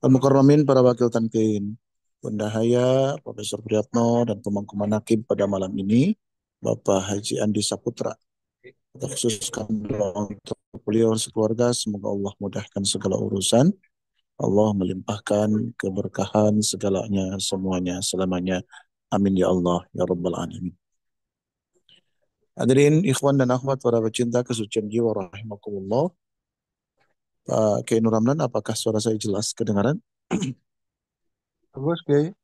Al-Mukarramin para wakil tankin, Bendahaya, Profesor Priyatno, dan pemangku manakib pada malam ini, Bapak Haji Andi Saputra. Kita khususkan doa untuk beliau sekeluarga, semoga Allah mudahkan segala urusan, Allah melimpahkan keberkahan segalanya, semuanya, selamanya. Amin ya Allah, ya Rabbal Alamin. Hadirin ikhwan dan akhwat para pecinta kesucian jiwa rahimakumullah. Pak Kiai Nur Ramlan, apakah suara saya jelas kedengaran? Bagus, Kiai.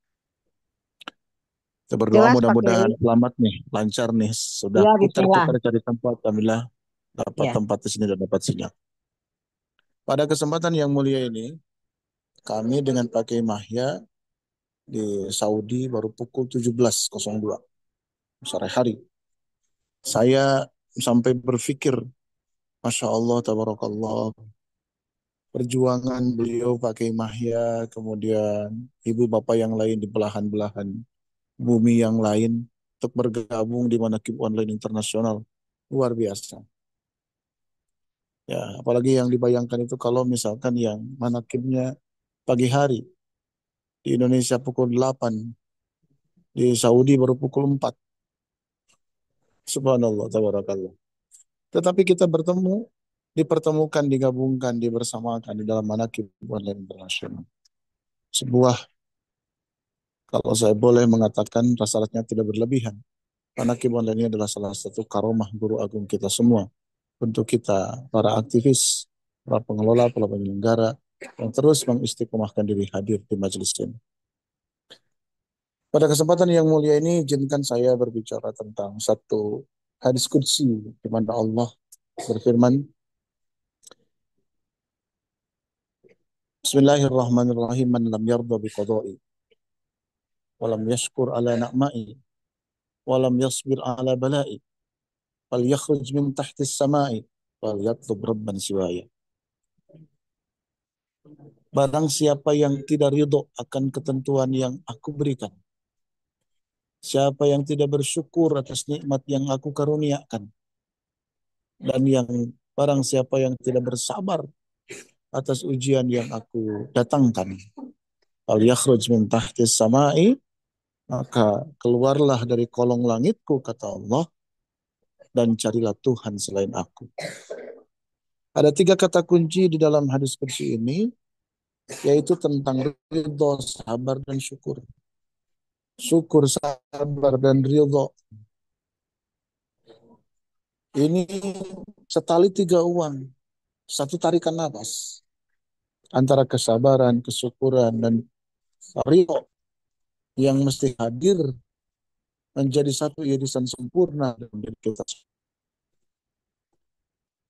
Kita berdoa Jelas Pak mudah-mudahan Kiai. selamat nih, lancar nih. Sudah Ya, Bismillah. putar-putar cari tempat, alhamdulillah dapat Ya. tempat di sini dan dapat sinyal. Pada kesempatan yang mulia ini, kami dengan Pak Kiai Mahya di Saudi baru pukul 17.02 sore hari. Saya sampai berpikir, Masya Allah, Tabarakallah, perjuangan beliau Pak Kiai Mahya, kemudian ibu bapak yang lain di belahan-belahan bumi yang lain untuk bergabung di Manaqib Online Internasional. Luar biasa. Ya, apalagi yang dibayangkan itu kalau misalkan yang manakibnya pagi hari di Indonesia pukul 8, di Saudi baru pukul 4. Subhanallah, tabarakallah. Tetapi kita bertemu, dipertemukan, digabungkan, dibersamakan di dalam manakib online internasional. Sebuah, kalau saya boleh mengatakan, rasanya tidak berlebihan. Manakib online ini adalah salah satu karomah guru agung kita semua. Untuk kita, para aktivis, para pengelola, para penyelenggara, yang terus mengistiqomahkan diri hadir di majelis ini. Pada kesempatan yang mulia ini, izinkan saya berbicara tentang satu hadis qudsi di mana Allah berfirman, Bismillahirrahmanirrahim, man lam yarda biqada'i, wa lam yashkur ala na'ma'i, wa lam yasbir ala bala'i, fal yakhruj min tahti samai, fal yatlub rabban siwaya. Barang siapa yang tidak ridho akan ketentuan yang aku berikan, siapa yang tidak bersyukur atas nikmat yang aku karuniakan, dan yang barang siapa yang tidak bersabar atas ujian yang aku datangkan, al yakhruj min tahtis samai, maka keluarlah dari kolong langitku, kata Allah, dan carilah Tuhan selain aku. Ada 3 kata kunci di dalam hadis qudsi ini, yaitu tentang ridho, sabar, dan syukur. Syukur, sabar, dan ridho. Ini setali 3 uang, satu tarikan nafas antara kesabaran, kesyukuran, dan ridho yang mesti hadir menjadi satu irisan sempurna dalam diri kita.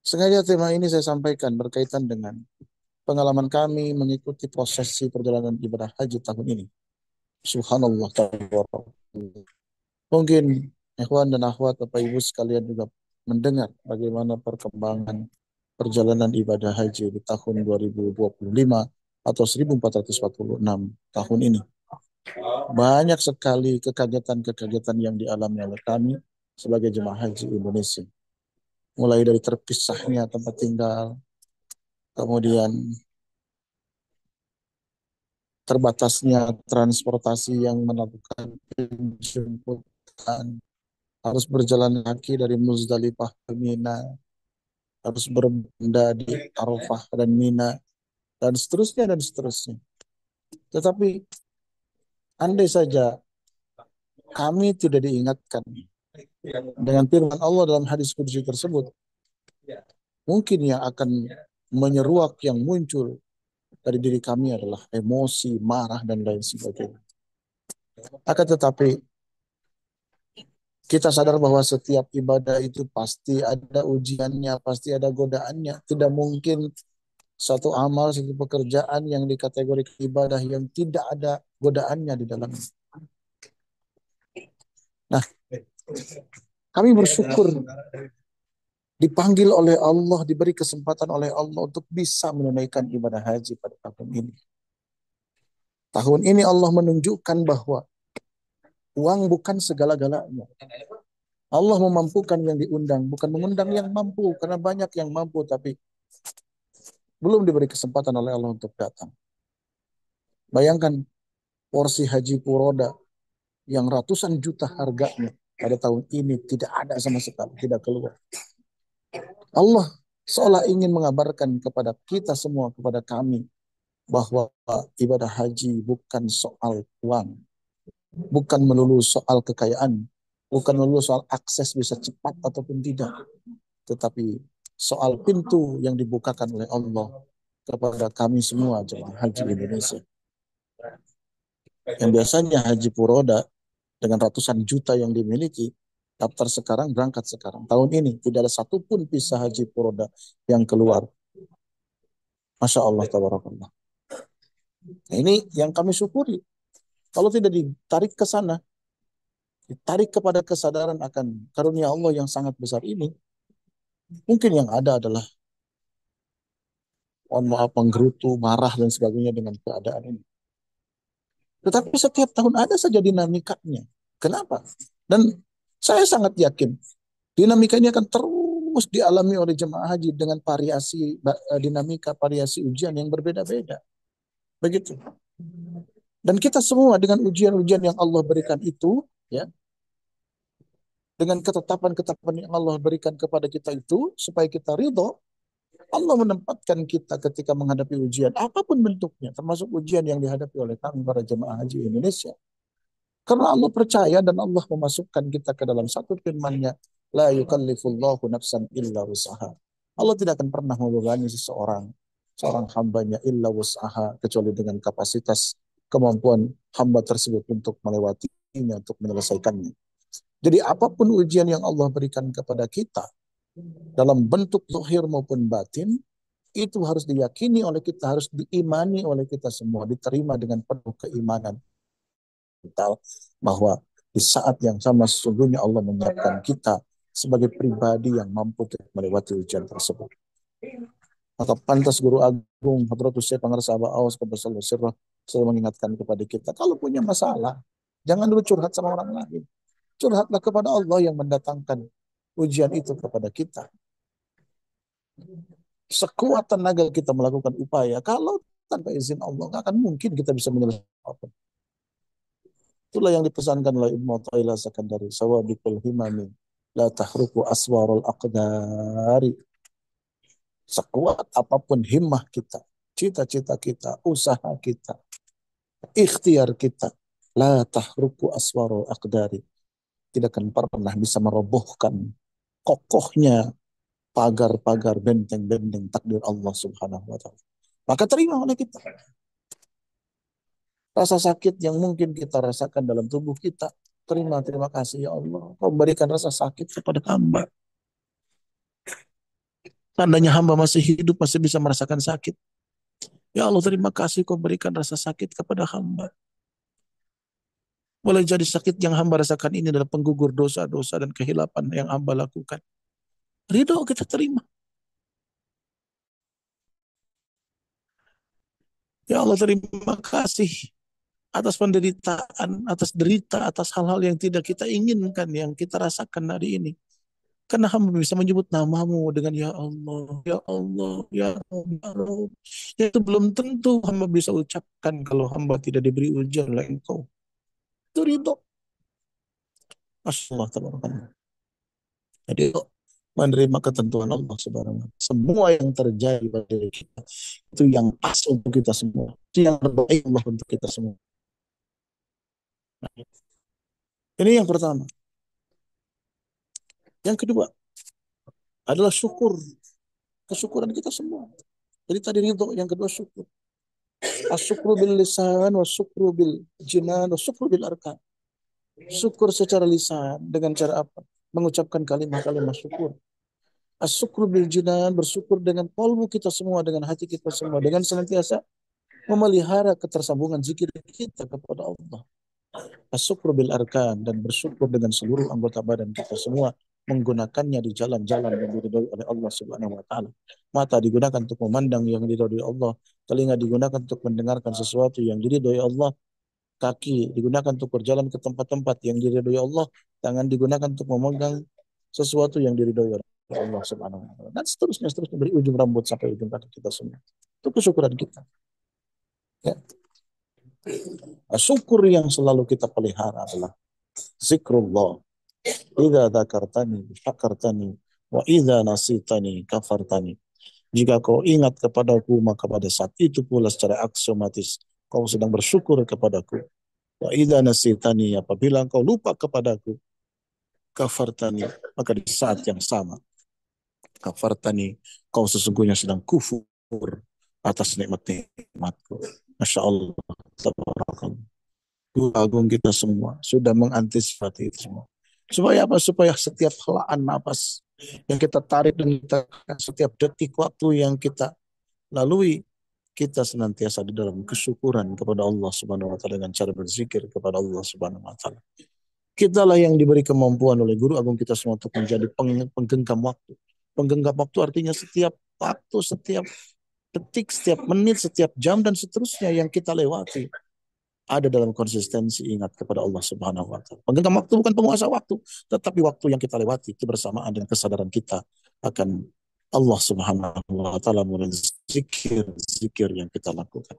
Sengaja tema ini saya sampaikan berkaitan dengan pengalaman kami mengikuti prosesi perjalanan ibadah haji tahun ini. Subhanallah. Mungkin ikhwan dan akhwat, Bapak Ibu sekalian juga mendengar bagaimana perkembangan perjalanan ibadah haji di tahun 2025 atau 1446 tahun ini. Banyak sekali kekagetan-kekagetan yang dialami oleh kami sebagai jemaah haji Indonesia. Mulai dari terpisahnya tempat tinggal, kemudian terbatasnya transportasi yang melakukan penjemputan, harus berjalan kaki dari Muzdalifah ke Mina, harus berenda di Arafah dan Mina, dan seterusnya dan seterusnya. Tetapi andai saja kami tidak diingatkan dengan firman Allah dalam hadis qudsi tersebut, mungkin yang akan menyeruak yang muncul dari diri kami adalah emosi, marah, dan lain sebagainya. Akan tetapi kita sadar bahwa setiap ibadah itu pasti ada ujiannya, pasti ada godaannya. Tidak mungkin satu amal, satu pekerjaan yang dikategorikan ibadah yang tidak ada godaannya di dalamnya. Nah, kami bersyukur dipanggil oleh Allah, diberi kesempatan oleh Allah untuk bisa menunaikan ibadah haji pada tahun ini. Tahun ini Allah menunjukkan bahwa uang bukan segala-galanya. Allah memampukan yang diundang, bukan mengundang yang mampu, karena banyak yang mampu tapi belum diberi kesempatan oleh Allah untuk datang. Bayangkan porsi haji puroda yang ratusan juta harganya pada tahun ini tidak ada sama sekali, tidak keluar. Allah seolah ingin mengabarkan kepada kita semua, kepada kami, bahwa ibadah haji bukan soal uang, bukan melulu soal kekayaan, bukan melulu soal akses bisa cepat ataupun tidak, tetapi soal pintu yang dibukakan oleh Allah kepada kami semua jemaah haji Indonesia. Yang biasanya haji puroda dengan ratusan juta yang dimiliki, daftar sekarang, berangkat sekarang. Tahun ini tidak ada satupun visa haji puroda yang keluar. Masya Allah, tabarakallah. Nah, ini yang kami syukuri. Kalau tidak ditarik ke sana, ditarik kepada kesadaran akan karunia Allah yang sangat besar ini, mungkin yang ada adalah, mohon maaf, menggerutu, marah, dan sebagainya dengan keadaan ini. Tetapi setiap tahun ada saja dinamikanya. Kenapa? Dan saya sangat yakin dinamika ini akan terus dialami oleh jemaah haji dengan variasi dinamika, variasi ujian yang berbeda-beda. Begitu. Dan kita semua dengan ujian-ujian yang Allah berikan itu, ya, dengan ketetapan-ketetapan yang Allah berikan kepada kita itu, supaya kita ridho, Allah menempatkan kita ketika menghadapi ujian, apapun bentuknya, termasuk ujian yang dihadapi oleh kami para jemaah haji Indonesia. Karena Allah percaya dan Allah memasukkan kita ke dalam satu firman-Nya, la yukallifullahu nafsan illa wus'aha. Allah tidak akan pernah membebani seorang hambanya illa wus'aha, kecuali dengan kapasitas kemampuan hamba tersebut untuk melewatinya, untuk menyelesaikannya. Jadi apapun ujian yang Allah berikan kepada kita, dalam bentuk zahir maupun batin, itu harus diyakini oleh kita, harus diimani oleh kita semua, diterima dengan penuh keimanan kita, bahwa di saat yang sama sesungguhnya Allah menyiapkan kita sebagai pribadi yang mampu melewati ujian tersebut. Maka pantas Guru Agung Hadratus Syekh Pangarsa Aba Awas Qaddasallahu Sirrah selalu mengingatkan kepada kita, kalau punya masalah, jangan dulu curhat sama orang lain. Curhatlah kepada Allah yang mendatangkan ujian itu kepada kita. Sekuat tenaga kita melakukan upaya, kalau tanpa izin Allah, nggak akan mungkin kita bisa menyelesaikan. Itulah yang dipesankan oleh Ibnu Athaillah Sakandari, sawabikul himami la tahruku aswarul aqdari. Sekuat apapun himmah kita, cita-cita kita, usaha kita, ikhtiar kita, la tahruku aswarul aqdari, tidak akan pernah bisa merobohkan kokohnya pagar-pagar, benteng-benteng takdir Allah Subhanahu wa taala. Maka terima oleh kita rasa sakit yang mungkin kita rasakan dalam tubuh kita. Terima kasih ya Allah, Kau berikan rasa sakit kepada hamba. Tandanya hamba masih hidup, masih bisa merasakan sakit. Ya Allah, terima kasih Kau berikan rasa sakit kepada hamba. Boleh jadi sakit yang hamba rasakan ini adalah penggugur dosa-dosa dan kehilapan yang hamba lakukan. Ridho kita terima. Ya Allah, terima kasih atas penderitaan, atas derita, atas hal-hal yang tidak kita inginkan, yang kita rasakan hari ini. Karena hamba bisa menyebut namamu dengan ya Allah, ya Allah, ya Allah. Ya itu belum tentu hamba bisa ucapkan kalau hamba tidak diberi ujian oleh Engkau. Itu ridho. Masya Allah, tabarakallah. Jadi menerima ketentuan Allah Subhanahu wa Ta'ala. Semua yang terjadi pada kita itu yang pas untuk kita semua. Itu yang terbaik Allah untuk kita semua. Ini yang pertama. Yang kedua adalah syukur. Kesyukuran kita semua. Jadi tadi ridho, yang kedua syukur. Asyukru bil lisan, wa syukru bil jinan, wa syukru bil arkan. Syukur secara lisan dengan cara apa? Mengucapkan kalimat-kalimat syukur. Asyukru bil jinan, bersyukur dengan kalbu kita semua, dengan hati kita semua, dengan senantiasa memelihara ketersambungan zikir kita kepada Allah. Asyukru bil arkan, dan bersyukur dengan seluruh anggota badan kita semua, menggunakannya di jalan-jalan yang diridhoi oleh Allah Subhanahu wa taala. Mata digunakan untuk memandang yang diridhoi Allah, telinga digunakan untuk mendengarkan sesuatu yang diridhoi Allah, kaki digunakan untuk berjalan ke tempat-tempat yang diridhoi Allah, tangan digunakan untuk memegang sesuatu yang diridhoi oleh Allah Subhanahu wa taala. Dan seterusnya dari ujung rambut sampai ujung kaki kita semua. Itu kesyukuran kita. Ya. Syukur yang selalu kita pelihara adalah zikrullah. Idza dzakartani syakartani wa idza nasitani kafartani. Jika kau ingat kepadaku, maka pada saat itu pula secara aksiomatis kau sedang bersyukur kepadaku. Wa idza nasitani, apabila kau lupa kepadaku, kafartani, maka di saat yang sama kafartani, kau sesungguhnya sedang kufur atas nikmat-nikmatku. Masya Allah, tabarakallah. Guru Agung kita semua sudah mengantisipasi itu semua. Supaya apa? Supaya setiap helaan napas yang kita tarik dan kita, setiap detik waktu yang kita lalui, kita senantiasa di dalam kesyukuran kepada Allah Subhanahu wa taala dengan cara berzikir kepada Allah Subhanahu wa taala. Kitalah yang diberi kemampuan oleh Guru Agung kita semua untuk menjadi penggenggam waktu. Penggenggam waktu artinya setiap waktu, setiap detik, setiap menit, setiap jam dan seterusnya yang kita lewati ada dalam konsistensi ingat kepada Allah Subhanahu wa taala. Penggenggam waktu bukan penguasa waktu, tetapi waktu yang kita lewati kebersamaan dan kesadaran kita akan Allah Subhanahu wa taala melalui zikir-zikir yang kita lakukan.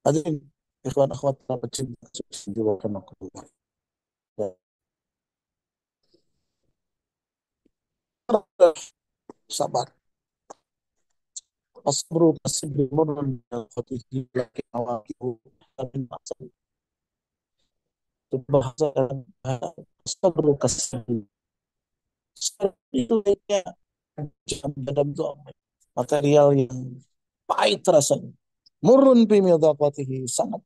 Hadirin ikhwan akhwat pecinta jiwa rahimakumullah. Sabar. Asbru kasibri murrun khatihi lakin awaqibu min ma'sal. Bahasa asbru kasibri. Itu itu material yang pahit rasanya. Murun bimidaqatihi, sangat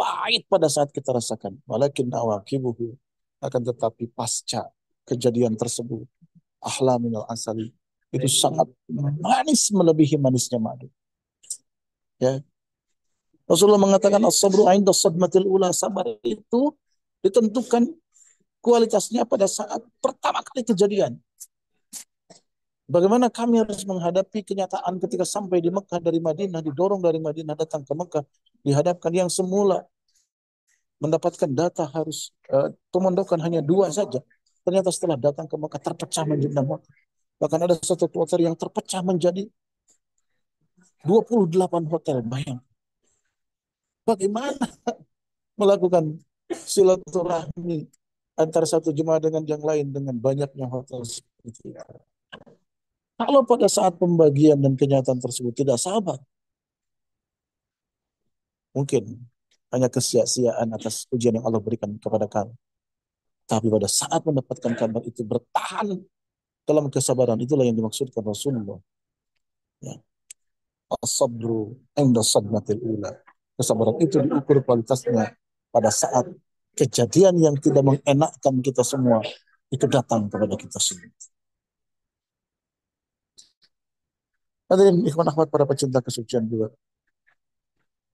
pahit pada saat kita rasakan. Walakin awaqibuhu, akan tetapi pasca kejadian tersebut, ahla minal asali, itu sangat manis melebihi manisnya madu. Ya. Rasulullah mengatakan as-sabru 'inda sadmatil ula, sabar itu ditentukan kualitasnya pada saat pertama kali kejadian. Bagaimana kami harus menghadapi kenyataan ketika sampai di Mekah dari Madinah, didorong dari Madinah datang ke Mekah, dihadapkan yang semula mendapatkan data harus pemondokan hanya 2 saja. Ternyata setelah datang ke Mekah terpecah menjadi 6 hotel. Bahkan ada satu kloter yang terpecah menjadi 28 hotel. Bayang, bagaimana melakukan silaturahmi antara satu jemaah dengan yang lain dengan banyaknya hotel seperti itu. Kalau pada saat pembagian dan kenyataan tersebut tidak sabar, mungkin hanya kesia-siaan atas ujian yang Allah berikan kepada kami. Tapi pada saat mendapatkan kabar itu bertahan dalam kesabaran, itulah yang dimaksudkan Rasulullah. Ya. As-sabru inda sadmatil ula. Kesabaran itu diukur kualitasnya pada saat kejadian yang tidak mengenakkan kita semua itu datang kepada kita semua. Hadirin ikhwan akhwat para pecinta kesucian juga.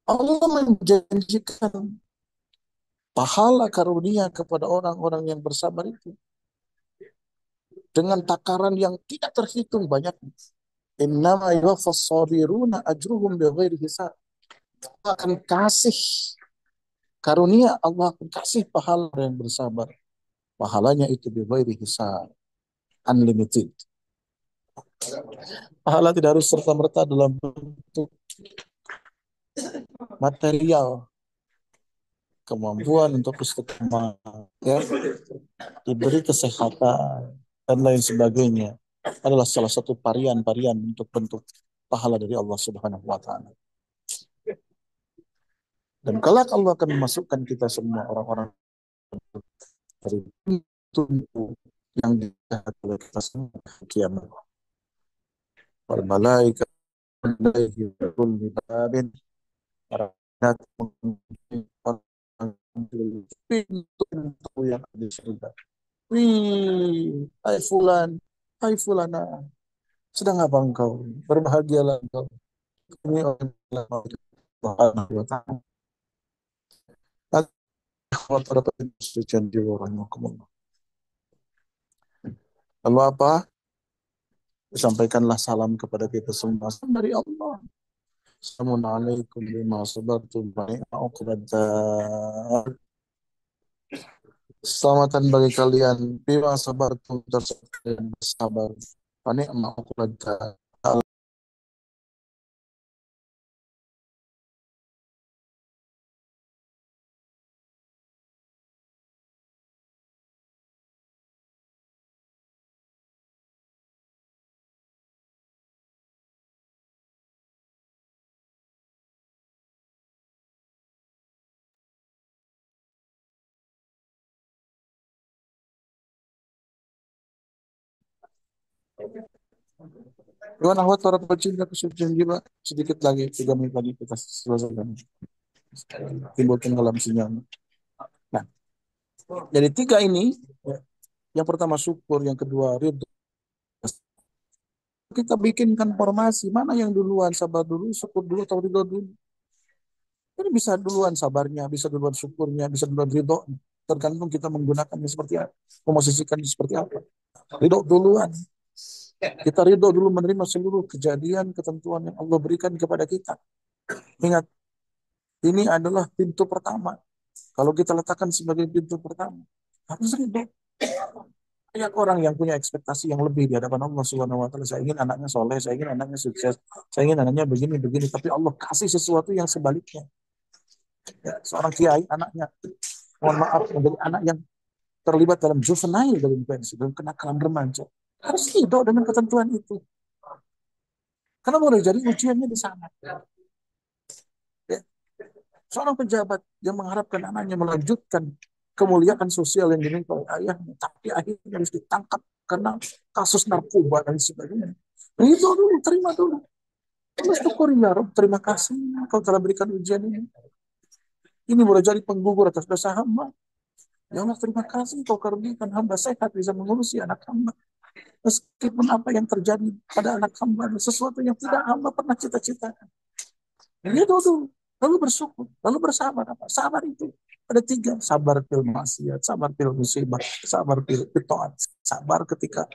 Allah menjanjikan pahala karunia kepada orang-orang yang bersabar itu dengan takaran yang tidak terhitung banyak. Innama yuwaffas sabiruna ajruhum bighairi hisab. Allah akan kasih karunia, Allah akan kasih pahala yang bersabar. Pahalanya itu bighairi hisab, unlimited. Pahala tidak harus serta-merta dalam bentuk material, kemampuan untuk istiqomah, ya, diberi kesehatan dan lain sebagainya adalah salah satu varian-varian untuk bentuk pahala dari Allah Subhanahu wa taala. Dan kelak Allah akan memasukkan kita semua orang-orang dari pintu yang dilihat oleh kita semua kiamat. Wal malaikat alaihi kulli babin, para pintu yang ada di surga. Wih, hai fulan, hai fulana, sedang apa engkau? Berbahagialah engkau. Ini orang Subhanahu wa ta'ala. Para pensucian jiwa rahimakumullah. Lalu apa? Sampaikanlah salam kepada kita semua dari Allah. Assalamualaikum bima sabartum wa ni'ma uqbadar. Selamatan bagi kalian bima sabartum, bersabar. Wa ni'ma uqbadar. Iwan Ahwat para pecinta kesucian jiwa, sedikit lagi 3 menit lagi kita selesaikan. Timbul tenggelam sinyal. Nah, jadi tiga ini, ya, yang pertama syukur, yang kedua ridho. Kita bikinkan formasi mana yang duluan, sabar dulu, syukur dulu, atau ridho dulu. Ini bisa duluan sabarnya, bisa duluan syukurnya, bisa duluan ridho. Tergantung kita menggunakannya seperti apa, memosisikannya seperti apa. Ridho duluan. Kita ridho dulu menerima seluruh kejadian, ketentuan yang Allah berikan kepada kita. Ingat, ini adalah pintu pertama. Kalau kita letakkan sebagai pintu pertama, harus ridho. Banyak orang yang punya ekspektasi yang lebih di hadapan Allah Subhanahu wa taala. Saya ingin anaknya soleh, saya ingin anaknya sukses, saya ingin anaknya begini begini, tapi Allah kasih sesuatu yang sebaliknya. Ya, seorang kiai anaknya, mohon maaf, menjadi anak yang terlibat dalam juvenile delinquency, dalam kenakalan remaja. Harus ridho dengan ketentuan itu. Karena boleh jadi ujiannya di sana. Ya. Seorang pejabat yang mengharapkan anaknya melanjutkan kemuliaan sosial yang dimiliki oleh ayahnya, tapi akhirnya harus ditangkap karena kasus narkoba dan sebagainya. Nah, itu dulu, terima dulu. Terus syukur ya Rob, terima kasih kau telah berikan ujian ini. Ini boleh jadi penggugur atas dosa hamba. Ya Allah, terima kasih kau karuniakan hamba sehat bisa mengurusi anak hamba. Meskipun apa yang terjadi pada anak hamba adalah sesuatu yang tidak hamba pernah cita-citakan. Ini dulu. Lalu bersyukur, lalu bersabar. Apa? Sabar itu ada tiga. Sabar pil maksiat, sabar pil musibah, sabar pil taat. Sabar ketika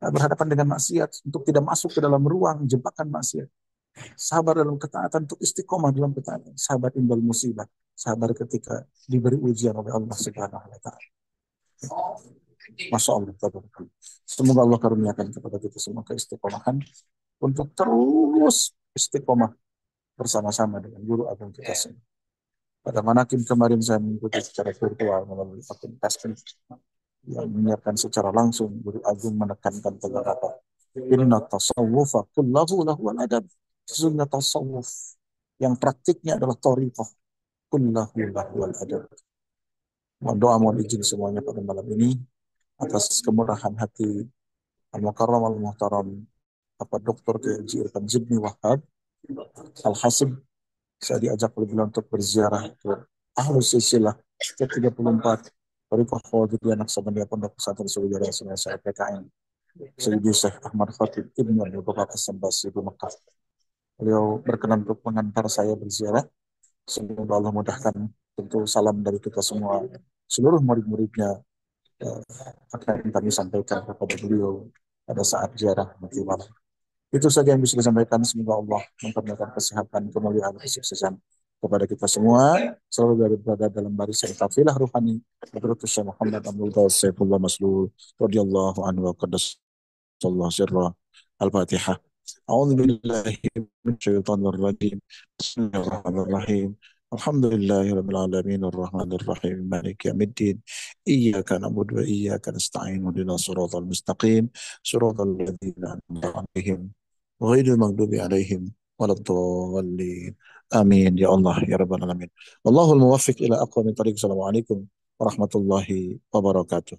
berhadapan dengan maksiat untuk tidak masuk ke dalam ruang jebakan maksiat. Sabar dalam ketaatan untuk istiqomah dalam ketaatan. Sabar indal musibah. Sabar ketika diberi ujian oleh Allah Subhanahu wa taala. Masya Allah. Semoga Allah karuniakan kepada kita semua keistiqomahan untuk terus istiqomah bersama-sama dengan guru agung kita semua. Pada manakim kemarin saya mengikuti secara virtual melalui akun Facebook yang menyiarkan secara langsung guru agung menekankan beberapa inna tasawwufa kullahu lahu al adab. Sesungguhnya tasawuf yang praktiknya adalah thariqah kullahu lahu al adab. Mohon doa, mohon izin semuanya pada malam ini atas kemurahan hati Al-Mukarram Al-Muhtaram Bapak Dr. K.J. Irfan Zidni Wahab Al-Hasib. Saya diajak oleh beliau untuk berziarah ke Ahlus Silsilah ke-34 Tariqah Qadiriyah Naqsabandiyah Pondok Pesantren Sriwijaya Sungai PKN Sayyidi Syekh Ahmad Khatib Ibnu Abdul Bapak As-Sambasi di Mekah. Beliau berkenan untuk mengantar saya berziarah. Semoga Allah mudahkan. Tentu salam dari kita semua, seluruh murid-muridnya, akan kami sampaikan kepada beliau pada saat ziarah nanti malam. Itu saja yang bisa disampaikan. Semoga Allah memperlihatkan kesehatan, kemuliaan, kesuksesan kepada kita semua. Selalu berada dalam barisan kafilah ruhani. Hadratus Syekh Muhammad Abdul Qadir Saifullah Maslul radhiyallahu anhu wa qaddasallahu sirra. Al-Fatihah. أعوذ بالله من الشيطان الرجيم بسم الله الرحمن الرحيم الحمد لله رب العالمين الرحمن الرحيم مالك يوم الدين إياك نعبد وإياك نستعين اهدنا الصراط المستقيم صراط الذين أنعمت عليهم غير المغضوب عليهم ولا الضالين آمين يا الله يا رب العالمين والله الموفق إلى أقوم طريق السلام عليكم ورحمة الله وبركاته